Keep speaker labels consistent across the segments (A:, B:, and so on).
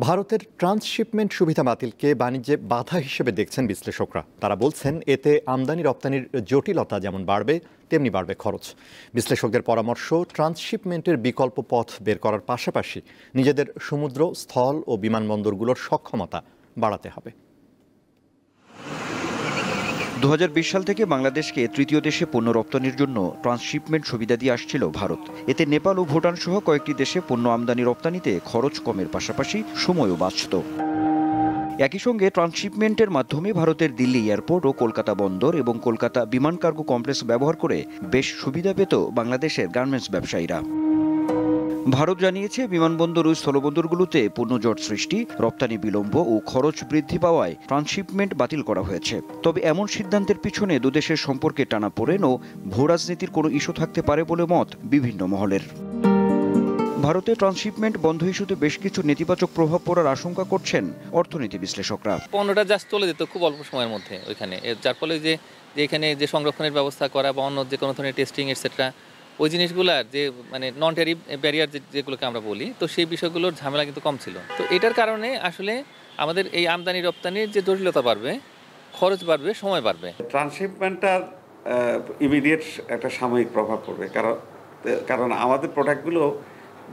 A: ভারতের ট্রান্সশিপমেন্ট সুবিধা বাতিলকে বাণিজ্যে বাধা হিসেবে দেখছেন বিশ্লেষকরা। তারা বলছেন এতে আমদানি রপ্তানির জটিলতা যেমন বাড়বে তেমনি বাড়বে খরচ। বিশ্লেষকদের পরামর্শ, ট্রান্সশিপমেন্টের বিকল্প পথ বের করার পাশাপাশি নিজেদের সমুদ্র, স্থল ও বিমানবন্দরগুলোর সক্ষমতা বাড়াতে হবে।
B: 2020 সাল থেকে বাংলাদেশকে তৃতীয় দেশে পণ্য রপ্তানির জন্য ট্রান্সশিপমেন্ট সুবিধা দিয়ে আসছিল ভারত। এতে নেপাল ও ভুটান সহ কয়েকটি দেশে পণ্য আমদানি রপ্তানিতে খরচ কমের পাশাপাশি সময়ও বাঁচত। একই সঙ্গে ট্রান্সশিপমেন্টের মাধ্যমে ভারতের দিল্লি এয়ারপোর্ট ও কলকাতা বন্দর এবং কলকাতা বিমান কার্গো কমপ্লেক্স ব্যবহার করে বেশ সুবিধা পেত বাংলাদেশের গার্মেন্টস ব্যবসায়ীরা। ভারত জানিয়েছে, বিমানবন্দর ও স্থলবন্দরগুলোতে পণ্যজট সৃষ্টি, রপ্তানি বিলম্ব ও খরচ বৃদ্ধি পাওয়ায় ট্রান্সশিপমেন্ট বাতিল করা হয়েছে। তবে এমন সিদ্ধান্তের পিছনে দুদেশের সম্পর্কে টানাপোড়েন ও ভূরাজনীতির কোনো ইস্যু থাকতে পারে বলে মত বিভিন্ন মহলের। ভারতে ট্রান্সশিপমেন্ট বন্ধ ইস্যুতে বেশ কিছু নেতিবাচক প্রভাব পড়ার আশঙ্কা করছেন অর্থনীতি বিশ্লেষকরা।
C: পণ্যটা জাস্ট চলে যেত খুব অল্প সময়ের মধ্যে ওইখানে, যার ফলে যে এখানে যে সংরক্ষণের ব্যবস্থা করা বা অন্য যে কোনো ধরনের টেস্টিং এটসেট্রা, ওই জিনিসগুলোর যে নন ট্যারিফ ব্যারিয়ার যেগুলোকে আমরা বলি, তো সেই বিষয়গুলোর ঝামেলা কিন্তু কম ছিল। তো এটার কারণে আসলে আমাদের এই আমদানি রপ্তানির যে জটিলতা বাড়বে, খরচ বাড়বে, সময় বাড়বে।
D: ট্রান্সশিপমেন্টটার ইমিডিয়েট একটা সাময়িক প্রভাব পড়বে, কারণ আমাদের প্রোডাক্টগুলো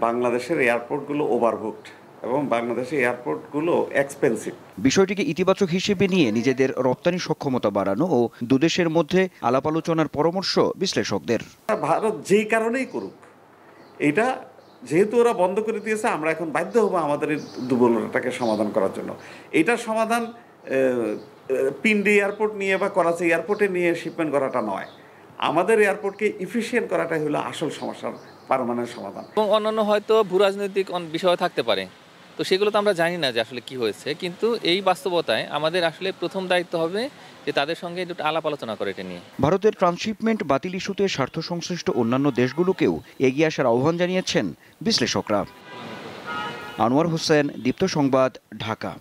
D: বাংলাদেশের এয়ারপোর্টগুলো ওভারবুকড এবং বাংলাদেশের এয়ারপোর্টগুলো এক্সপেন্সিভ।
B: বিষয়টিকে ইতিবাচক হিসেবে নিয়ে নিজেদের রপ্তানি সক্ষমতা বাড়ানো ও দুদেশের মধ্যে আলাপ আলোচনার পরামর্শ বিশ্লেষকদের।
D: ভারত যেই কারণেই করুক, এটা যেহেতু ওরা বন্ধ করে দিয়েছে, আমরা এখন বাধ্য হবো আমাদের এই দুর্বলতাকে সমাধান করার জন্য। এটার সমাধান পিন্ডি এয়ারপোর্ট নিয়ে বা করাচি এয়ারপোর্টে নিয়ে শিপমেন্ট করাটা নয়, আমাদের এয়ারপোর্টকে ইফিশিয়েন্ট করাটাই হলো আসল সমস্যার পার্মানেন্ট সমাধান।
C: এবং অন্যান্য হয়তো ভূরাজনৈতিক বিষয় থাকতে পারে, তো সেগুলো তো আমরা জানি না যে আসলে কি হয়েছে, কিন্তু এই বাস্তবতায় আমাদের আসলে প্রথম দায়িত্ব হবে যে তাদের সঙ্গে একটু আলাপ আলোচনা করে এটা নিয়ে।
B: ভারতের ট্রান্সশিপমেন্ট বাতিল ইস্যুতে স্বার্থ সংশ্লিষ্ট অন্যান্য দেশগুলোকেও এগিয়ে আসার আহ্বান জানিয়েছেন বিশ্লেষকরা। আনোয়ার হোসেন, দীপ্ত সংবাদ, ঢাকা।